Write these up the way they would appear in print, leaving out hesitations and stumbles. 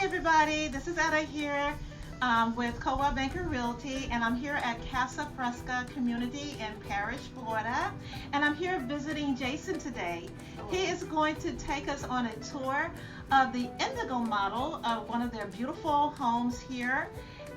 everybody, this is Etta here with Co-op Banker Realty, and I'm here at Casa Fresca community in Parrish, Florida, and I'm here visiting Jason today. He is going to take us on a tour of the Indigo model of one of their beautiful homes here,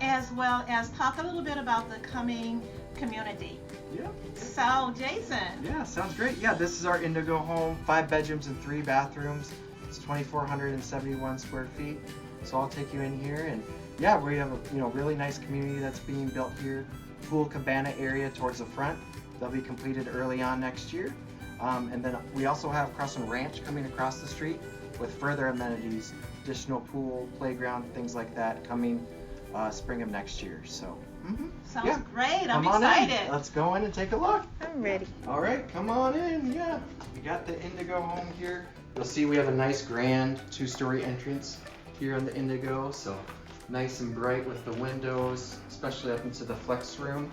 as well as talk a little bit about the coming community. Yeah. So Jason. Yeah, sounds great. Yeah, this is our Indigo home, 5 bedrooms and 3 bathrooms. It's 2,471 square feet. So I'll take you in here, and yeah, we have a really nice community that's being built here. Pool cabana area towards the front. They'll be completed early on next year. And then we also have Crescent Ranch coming across the street with further amenities, additional pool, playground, things like that coming spring of next year. So. Sounds great. I'm excited. Let's go in and take a look. I'm ready. All right, come on in. Yeah, we got the Indigo home here. You'll see we have a nice grand 2-story entrance here on the Indigo, so nice and bright with the windows, especially up into the flex room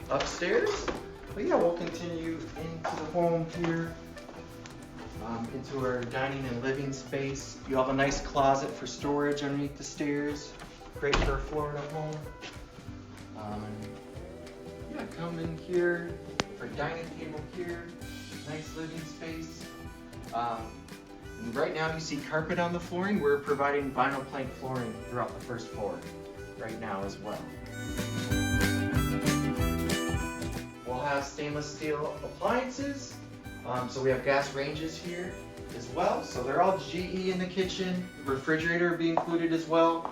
upstairs. But yeah, we'll continue into the home here, into our dining and living space. You have a nice closet for storage underneath the stairs. Great for a Florida home. Yeah, come in here, our dining table here, nice living space. And right now you see carpet on the flooring. We're providing vinyl plank flooring throughout the first floor right now as well. We'll have stainless steel appliances. So we have gas ranges here as well. So they're all GE in the kitchen. Refrigerator will be included as well.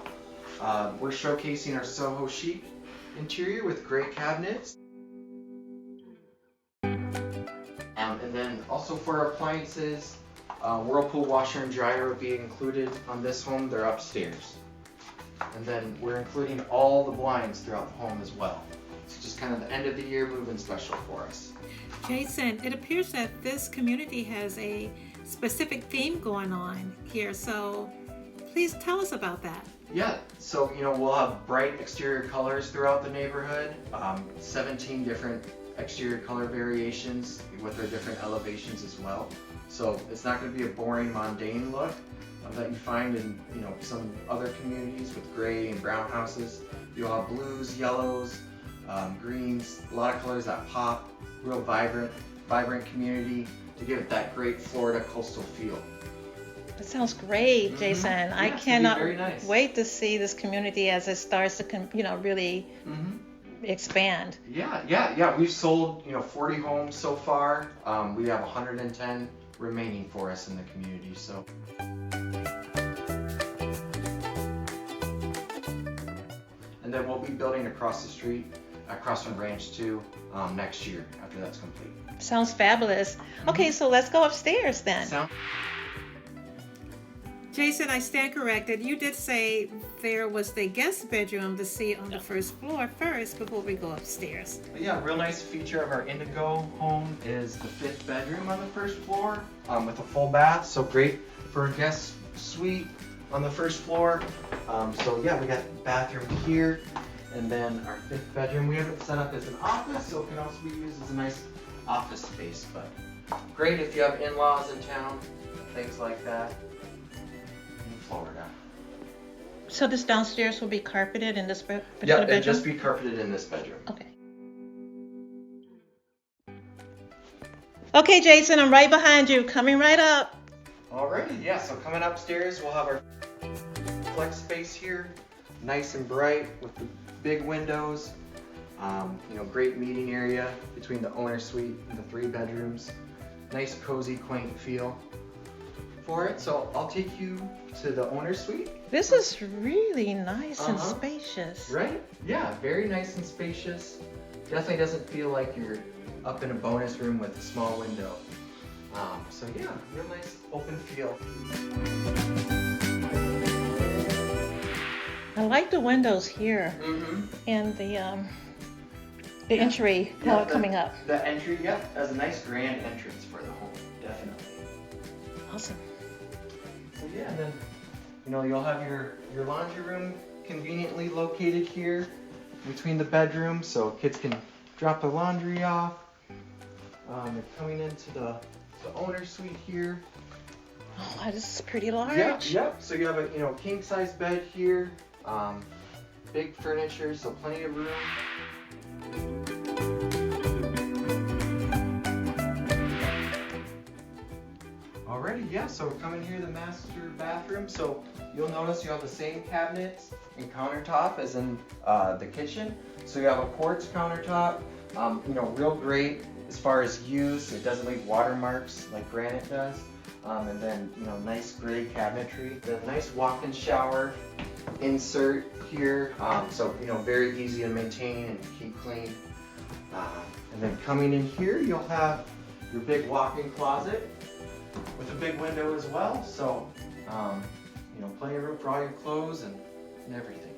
We're showcasing our Soho chic interior with gray cabinets. And then also for our appliances, Whirlpool washer and dryer will be included on this home. They're upstairs. And then we're including all the blinds throughout the home as well. It's just kind of the end of the year move-in special for us. Jason, it appears that this community has a specific theme going on here, so please tell us about that. Yeah, so we'll have bright exterior colors throughout the neighborhood, 17 different exterior color variations with their different elevations as well. So it's not going to be a boring, mundane look that you find in some other communities with gray and brown houses. You'll have blues, yellows, greens, a lot of colors that pop, real vibrant community to give it that great Florida coastal feel. That sounds great, Jason. Yeah, I cannot wait to see this community as it starts to really expand. Yeah. We've sold 40 homes so far. We have 110 remaining for us in the community. So. And then we'll be building across the street at Crescent Ranch too next year after that's complete. Sounds fabulous. Okay, so let's go upstairs then. Jason, I stand corrected. You did say there was the guest bedroom to see on the first floor first before we go upstairs. But yeah, real nice feature of our Indigo home is the 5th bedroom on the first floor with a full bath. So great for a guest suite on the first floor. So yeah, we got the bathroom here, and then our 5th bedroom. We have it set up as an office, so it can also be used as a nice office space. But great if you have in-laws in town, things like that. Florida. So this downstairs will be carpeted in this particular bedroom? Yeah, it'll just be carpeted in this bedroom. Okay. Okay, Jason, I'm right behind you, coming right up. Alrighty, yeah, so coming upstairs, we'll have our flex space here, nice and bright with the big windows. Great meeting area between the owner suite and the 3 bedrooms. Nice, cozy, quaint feel for it. So I'll take you to the owner suite. This is really nice and spacious. Right? Yeah, very nice and spacious. Definitely doesn't feel like you're up in a bonus room with a small window. So yeah, real nice open feel. I like the windows here and the entry coming up. The entry, has a nice grand entrance for the home, definitely. Awesome. So yeah, and then you'll have your laundry room conveniently located here between the bedrooms, so kids can drop the laundry off. They're coming into the owner suite here. Oh, that is pretty large. Yep. So you have a king size bed here, big furniture, so plenty of room. Alrighty, yeah. So coming here, the master bathroom. So you'll notice you have the same cabinets and countertop as in the kitchen. So you have a quartz countertop. Real great as far as use. It doesn't leave watermarks like granite does. And then, nice gray cabinetry. The nice walk-in shower insert here. So, very easy to maintain and keep clean. And then coming in here, you'll have your big walk-in closet with a big window as well. So, plenty of room for all your clothes and everything.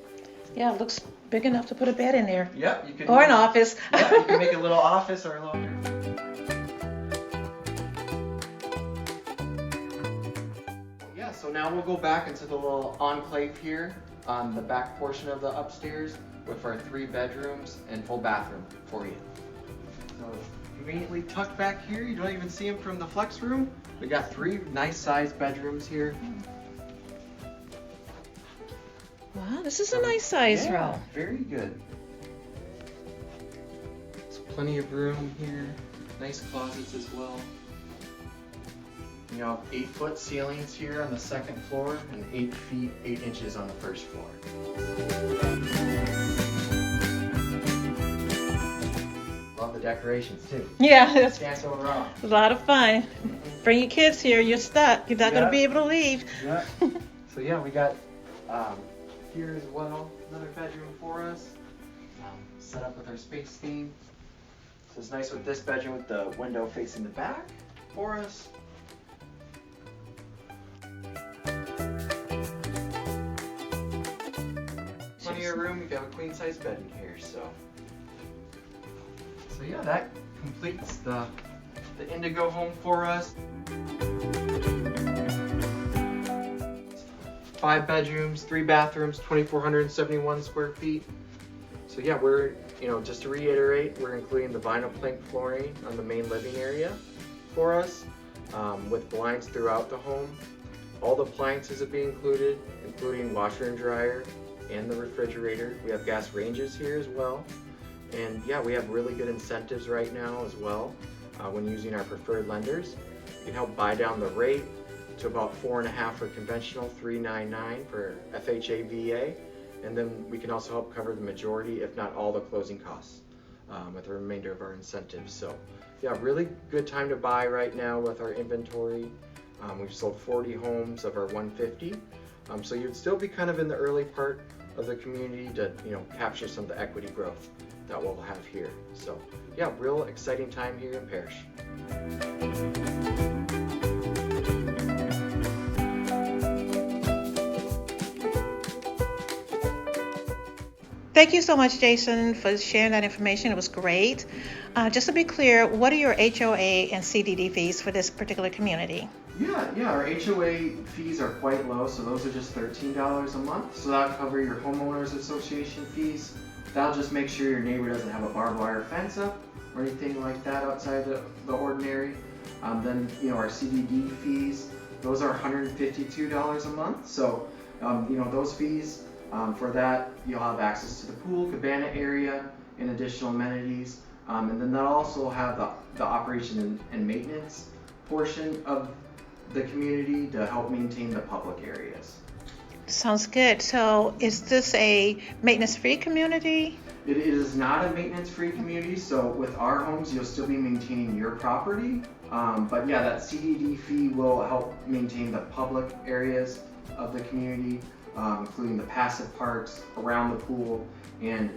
Yeah, it looks big enough to put a bed in there. Yep, you can. Or an office. Yeah, you can make a little office or a longer. Yeah, so now we'll go back into the little enclave here on the back portion of the upstairs with our 3 bedrooms and full bathroom for you. So conveniently tucked back here, you don't even see them from the flex room. We got 3 nice sized bedrooms here. Wow, this is a nice size room. Very good. There's plenty of room here. Nice closets as well. 8-foot ceilings here on the 2nd floor and 8 feet 8 inches on the 1st floor. Love the decorations too. Yeah, that's Can't go wrong. a lot of fun. Bring your kids here, you're stuck. You're not going to be able to leave. Yeah. So yeah, we got here as well, another bedroom for us. Set up with our space theme. So it's nice with this bedroom with the window facing the back for us. Plenty of room. You have a queen size bed in here, so yeah, that completes the Indigo home for us. 5 bedrooms, 3 bathrooms, 2,471 square feet. So yeah, we're, just to reiterate, we're including the vinyl plank flooring on the main living area for us, with blinds throughout the home. All the appliances will be included, including washer and dryer and the refrigerator. We have gas ranges here as well. And yeah, we have really good incentives right now as well when using our preferred lenders. You can help buy down the rate to about 4.5% for conventional, 3.99 for FHA VA, and then we can also help cover the majority, if not all, the closing costs with the remainder of our incentives. So yeah, really good time to buy right now with our inventory. We've sold 40 homes of our 150, so you'd still be kind of in the early part of the community to capture some of the equity growth that we'll have here. So yeah, real exciting time here in Parrish. Thank you so much, Jason, for sharing that information. It was great. Just to be clear, what are your HOA and CDD fees for this particular community? Yeah, our HOA fees are quite low, so those are just $13 a month. So that'll cover your homeowners association fees. That'll just make sure your neighbor doesn't have a barbed wire fence up or anything like that outside the ordinary. Then our CDD fees, those are $152 a month. So those fees, for that you'll have access to the pool, cabana area, and additional amenities. And then they'll also have the operation and maintenance portion of the community to help maintain the public areas. Sounds good. So is this a maintenance-free community? It is not a maintenance-free community, so with our homes you'll still be maintaining your property. But yeah, that CDD fee will help maintain the public areas of the community, including the passive parks around the pool, and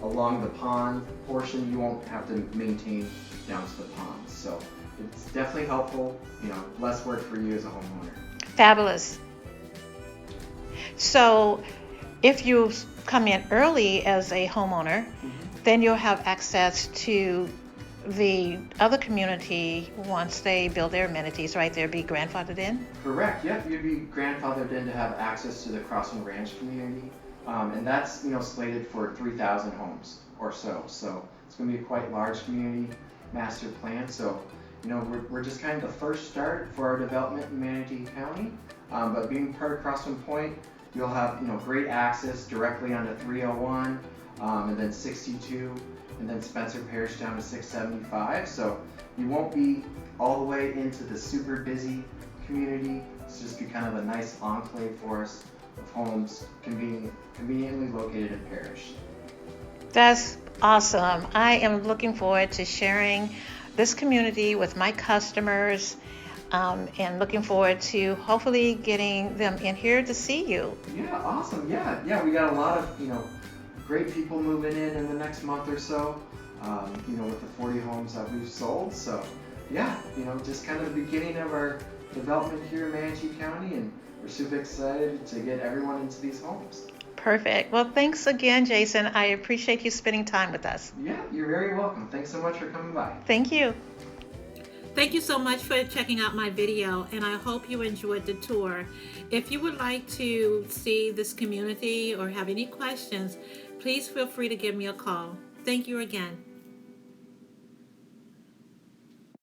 along the pond portion you won't have to maintain down to the ponds. So it's definitely helpful, less work for you as a homeowner. Fabulous. So if you come in early as a homeowner, then you'll have access to the other community once they build their amenities, right? They'll be grandfathered in? Correct, yep. You'd be grandfathered in to have access to the Crossing Ranch community. And that's slated for 3,000 homes or so. So it's going to be a quite large community master plan. So we're just kind of the first start for our development in Manatee County. But being part of Crosswind Point, you'll have great access directly onto 301, and then 62, and then Spencer Parrish down to 675. So you won't be all the way into the super busy community. It's just be kind of a nice enclave for us of homes conveniently located in Parrish. That's awesome. I am looking forward to sharing this community with my customers, and looking forward to hopefully getting them in here to see you. Yeah, awesome. Yeah, we got a lot of great people moving in the next month or so. With the 40 homes that we've sold. So yeah, just kind of the beginning of our development here in Manatee County, and we're super excited to get everyone into these homes. Perfect. Well, thanks again, Jason. I appreciate you spending time with us. Yeah, you're very welcome. Thanks so much for coming by. Thank you. Thank you so much for checking out my video, and I hope you enjoyed the tour. If you would like to see this community or have any questions, please feel free to give me a call. Thank you again.